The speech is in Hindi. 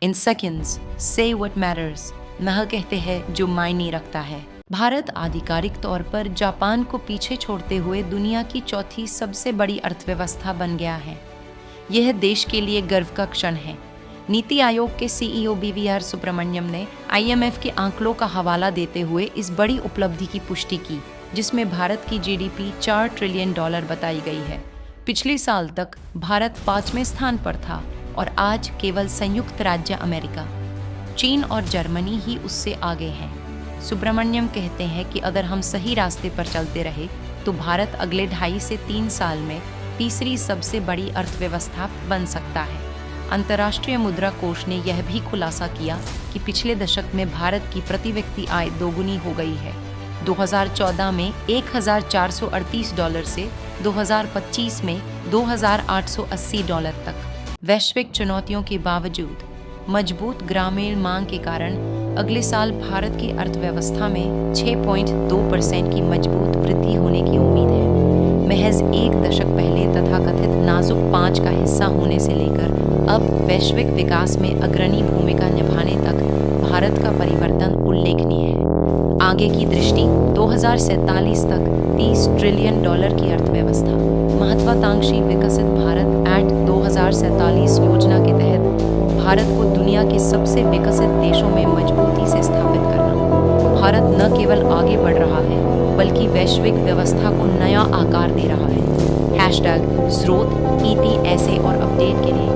इन सेकेंड्स से व्हाट मैटर्स, वह कहते हैं जो मायने रखता है। भारत आधिकारिक तौर पर जापान को पीछे छोड़ते हुए दुनिया की चौथी सबसे बड़ी अर्थव्यवस्था बन गया है। यह देश के लिए गर्व का क्षण है। नीति आयोग के सीईओ BVR सुब्रमण्यम ने IMF के आंकड़ों का हवाला देते हुए इस बड़ी उपलब्धि की पुष्टि की, जिसमें भारत की GDP $4 ट्रिलियन बताई गई है। पिछले साल तक भारत 5वें स्थान पर था और आज केवल संयुक्त राज्य अमेरिका, चीन और जर्मनी ही उससे आगे हैं। सुब्रमण्यम कहते हैं कि अगर हम सही रास्ते पर चलते रहे तो भारत अगले 2.5 से 3 साल में तीसरी सबसे बड़ी अर्थव्यवस्था बन सकता है। अंतर्राष्ट्रीय मुद्रा कोष ने यह भी खुलासा किया कि पिछले दशक में भारत की प्रति व्यक्ति आय दोगुनी हो गई है, 2014 में $1,438 से 2025 में $2,880 तक। वैश्विक चुनौतियों के बावजूद मजबूत ग्रामीण मांग के कारण अगले साल भारत की अर्थव्यवस्था में 6.2% की मजबूत वृद्धि होने की उम्मीद है। महज एक दशक पहले तथाकथित नाजुक 5 का हिस्सा होने से लेकर अब वैश्विक विकास में अग्रणी भूमिका निभाने तक भारत का परिवर्तन उल्लेखनीय है। आगे की दृष्टि 2047 तक $30 ट्रिलियन की अर्थव्यवस्था। महत्वाकांक्षी विकसित भारत एक्ट 2047 योजना के तहत भारत को दुनिया के सबसे विकसित देशों में मजबूती से स्थापित करना। भारत न केवल आगे बढ़ रहा है बल्कि वैश्विक व्यवस्था को नया आकार दे रहा है। #स्रोत ET ऐसे और अपडेट के लिए